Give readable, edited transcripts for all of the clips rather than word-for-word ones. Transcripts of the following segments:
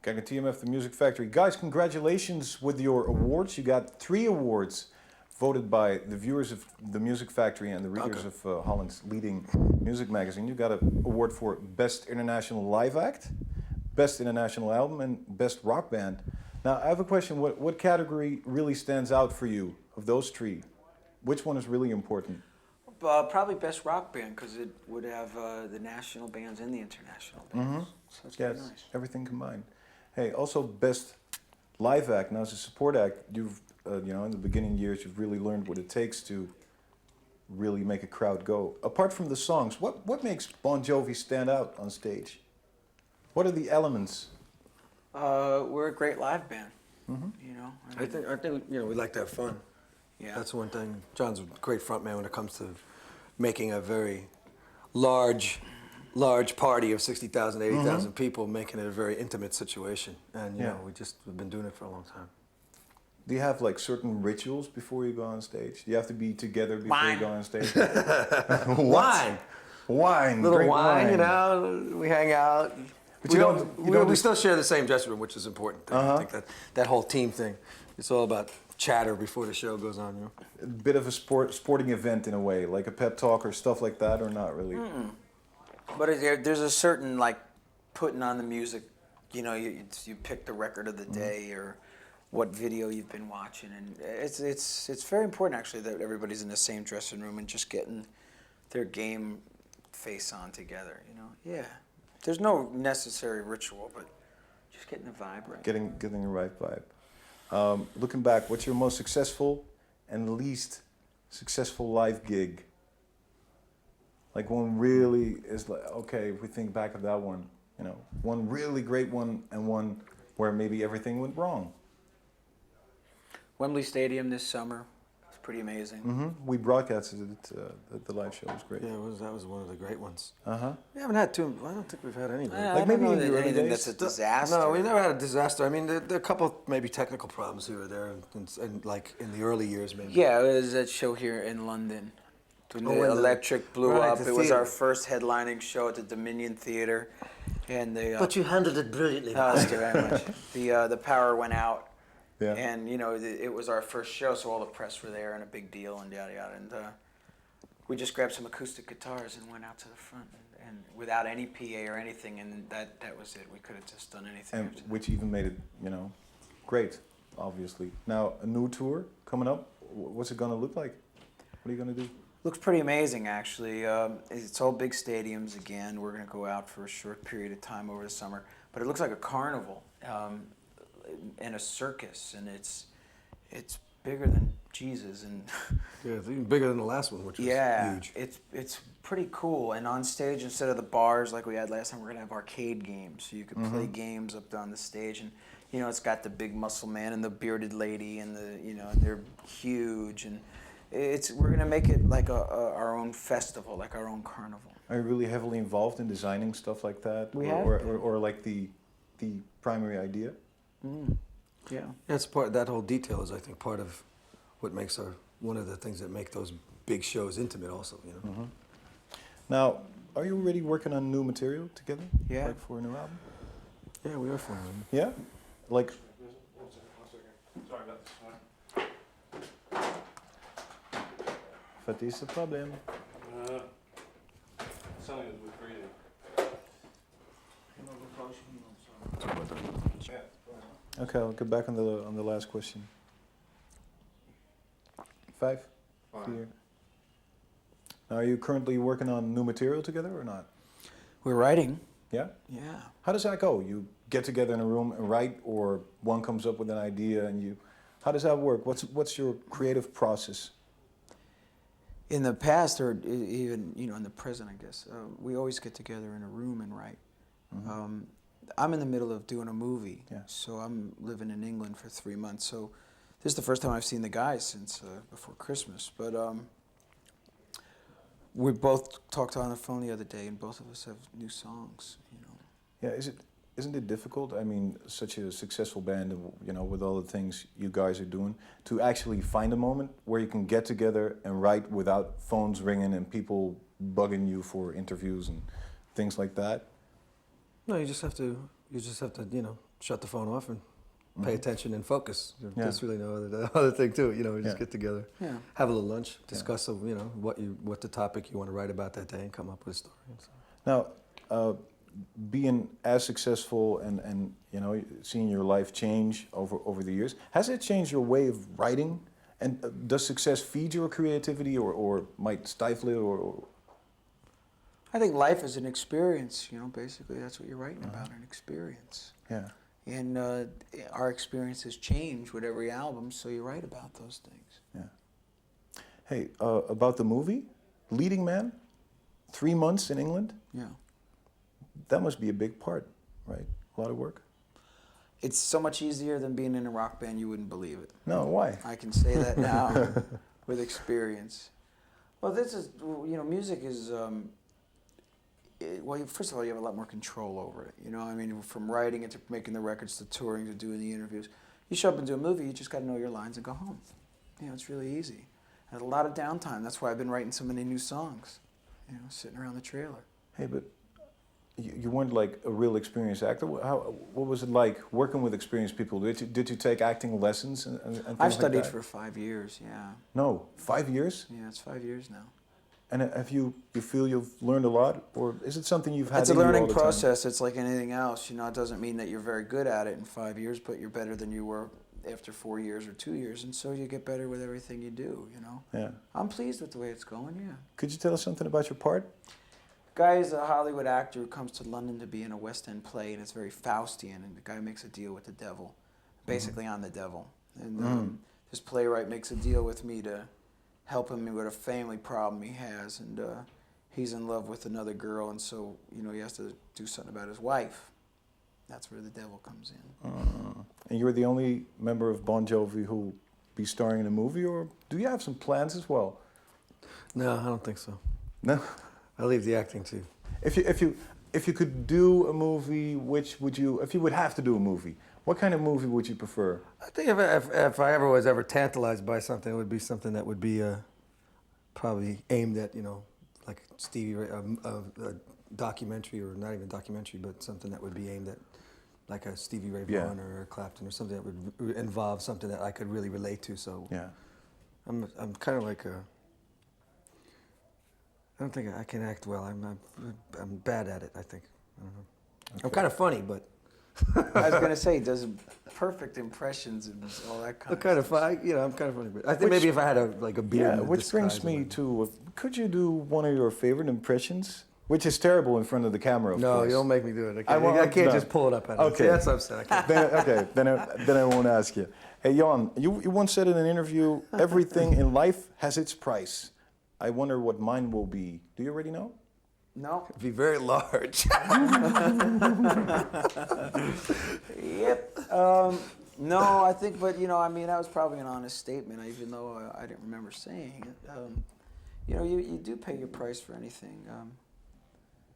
Gang of TMF, the Music Factory. Guys, congratulations with your awards. You got 3 awards voted by the viewers of the Music Factory and the readers of Holland's leading music magazine. You got an award for Best International Live Act, Best International Album, and Best Rock Band. Now, I have a question. What category really stands out for you of those 3? Which one is really important? Probably Best Rock Band, because it would have the national bands and the international bands. So that's pretty nice. Everything combined. Hey, also Best Live Act. Now, as a support act, you've in the beginning years, you've really learned what it takes to really make a crowd go. Apart from the songs, what makes Bon Jovi stand out on stage? What are the elements? We're a great live band. I think we like to have fun. Yeah. That's one thing. John's a great frontman when it comes to making a very large party of 60,000, 80,000 people, making it a very intimate situation. And we've been doing it for a long time. Do you have like certain rituals before you go on stage? Do you have to be together before you go on stage? Wine. Wine. Little wine, we hang out. But we still share the same dressing room, which is important. I think that whole team thing, it's all about chatter before the show goes on. A bit of a sporting event in a way, like a pep talk or stuff like that, or not really? But there's a certain, like, putting on the music, you pick the record of the day or what video you've been watching, and it's very important actually that everybody's in the same dressing room and just getting their game face on together. Yeah. There's no necessary ritual, but just getting the vibe right. Getting the right vibe. Looking back, what's your most successful and least successful live gig? Like one really is like, okay, if we think back of that one, one really great one and one where maybe everything went wrong. Wembley Stadium this summer. It's pretty amazing. We broadcasted it. The live show was great. Yeah, that was one of the great ones. We haven't had too. I don't think we've had any. Like maybe in the early days. That's a disaster. No, we never had a disaster. I mean, there are a couple maybe technical problems here or there, and like in the early years maybe. Yeah, it was that show here in London. When the electric blew up. It was our first headlining show at the Dominion Theater, and but you handled it brilliantly. Thank you very much. The power went out. Yeah. And it was our first show, so all the press were there and a big deal and yada yada. And we just grabbed some acoustic guitars and went out to the front and without any PA or anything, and that was it. We could have just done anything. And which even made it, great, obviously. Now a new tour coming up. What's it gonna look like? What are you gonna do? Looks pretty amazing, actually. It's all big stadiums again. We're gonna go out for a short period of time over the summer, but it looks like a carnival. And a circus, and it's bigger than Jesus, and yeah, it's even bigger than the last one, which was huge. It's pretty cool. And on stage, instead of the bars like we had last time, we're gonna have arcade games, so you could play games up on the stage. And it's got the big muscle man and the bearded lady, and and they're huge, and we're gonna make it like our own festival, like our own carnival. Are you really heavily involved in designing stuff like that, or like the primary idea? Yeah. That's part. That whole detail is, I think, part of what makes one of the things that make those big shows intimate. Also, Now, are you already working on new material together? Yeah. Like for a new album? Yeah, we are for them. Yeah. Like. One second. Sorry about this. Wat is het probleem? Something is with breathing. Okay, I'll get back on the last question. 5? 4. Now, are you currently working on new material together or not? We're writing. Yeah? Yeah. How does that go? You get together in a room and write, or one comes up with an idea and you... How does that work? What's your creative process? In the past, or even in the present, I guess, we always get together in a room and write. I'm in the middle of doing a movie, so I'm living in England for 3 months. So this is the first time I've seen the guys since before Christmas. But we both talked on the phone the other day, and both of us have new songs. Yeah, isn't it difficult? I mean, such a successful band, with all the things you guys are doing, to actually find a moment where you can get together and write without phones ringing and people bugging you for interviews and things like that. No, you just have to, shut the phone off and pay attention and focus. Yeah. There's really no other thing to it. You know, we just Yeah. get together, have a little lunch, discuss, you know, what the topic you want to write about that day, and come up with a story. And so. Now, being as successful and you know, seeing your life change over the years, has it changed your way of writing? And does success feed your creativity or might stifle it or? I think life is an experience, you know, basically that's what you're writing about, an experience. Yeah. And our experiences change with every album, so you write about those things. Yeah. Hey, about the movie, Leading Man, 3 months in England. Yeah. That must be a big part, right? A lot of work. It's so much easier than being in a rock band, you wouldn't believe it. No, why? I can say that now with experience. Well, this is, you know, music is, well, first of all, you have a lot more control over it. You know, I mean, from writing it to making the records to touring to doing the interviews. You show up and do a movie, you just got to know your lines and go home. You know, it's really easy. And a lot of downtime. That's why I've been writing so many new songs, you know, sitting around the trailer. Hey, but you weren't like a real experienced actor. What was it like working with experienced people? Did you take acting lessons and things I've like studied that? for 5 years, yeah. No, 5 years? Yeah, it's 5 years now. And have you feel you've learned a lot, or is it something you've had? It's a in you all learning the time? process. It's like anything else. You know, it doesn't mean that you're very good at it in 5 years, but you're better than you were after 4 years or 2 years, and so you get better with everything you do. You know. Yeah. I'm pleased with the way it's going. Yeah. Could you tell us something about your part? Guy is a Hollywood actor who comes to London to be in a West End play, and it's very Faustian. And the guy makes a deal with the devil. Basically, I'm the devil, and this playwright makes a deal with me to help him with a family problem he has, and he's in love with another girl, and so, you know, he has to do something about his wife. That's where the devil comes in. And you're the only member of Bon Jovi who will be starring in a movie, or do you have some plans as well? No, I don't think so. No. I leave the acting to. If you could do a movie, which would you? If you would have to do a movie, what kind of movie would you prefer? I think if I ever was tantalized by something, it would be something that would be probably aimed at, you know, like Stevie Ray, a documentary, or not even documentary, but something that would be aimed at like a Stevie Ray Vaughan or a Clapton, or something that would involve something that I could really relate to. So Yeah. I'm kind of like a. I don't think I can act well. I'm bad at it, I think. I don't know. Okay. I'm kind of funny, but. I was gonna say, he does perfect impressions and all that kind of stuff. I'm kind of funny, but I think maybe if I had a beard. Yeah, which brings me to, could you do one of your favorite impressions? Which is terrible in front of the camera, of No, course. you don't make me do it. I I can't no. just pull it up at it. Okay. That's what I'm saying. I can't. Then I won't ask you. Hey, Jon, you once said in an interview, everything in life has its price. I wonder what mine will be. Do you already know? No. Be very large. Yep. No, I think, but you know, I mean, that was probably an honest statement, even though I didn't remember saying it. You know, you do pay your price for anything.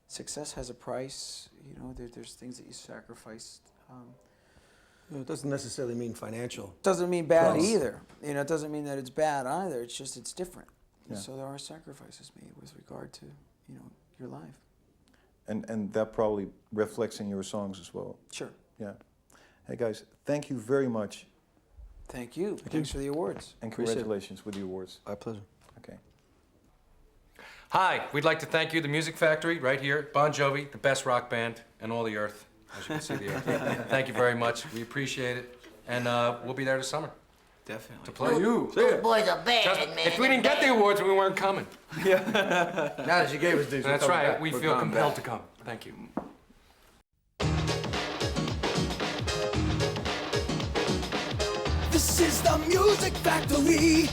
Success has a price. You know, there's things that you sacrifice. It doesn't necessarily mean financial. Doesn't mean bad Plus. either. You know, it doesn't mean that it's bad either. It's just it's different. Yeah. So there are sacrifices made with regard to, you know, your life. And that probably reflects in your songs as well. Sure. Yeah. Hey guys, thank you very much. Thank you. Thanks for the awards. And Appreciate it. congratulations with the awards. Our pleasure. Okay. Hi, we'd like to thank you, the Music Factory, right here, Bon Jovi, the best rock band in all the earth. As you can see, the earth. Thank you very much. We appreciate it. And we'll be there this summer Definitely. to play. You. Those boys are bad, Just, man. if we didn't get the awards, we weren't coming. Now that you gave us these, That's right. We feel compelled to come. Thank you. This is the Music Factory.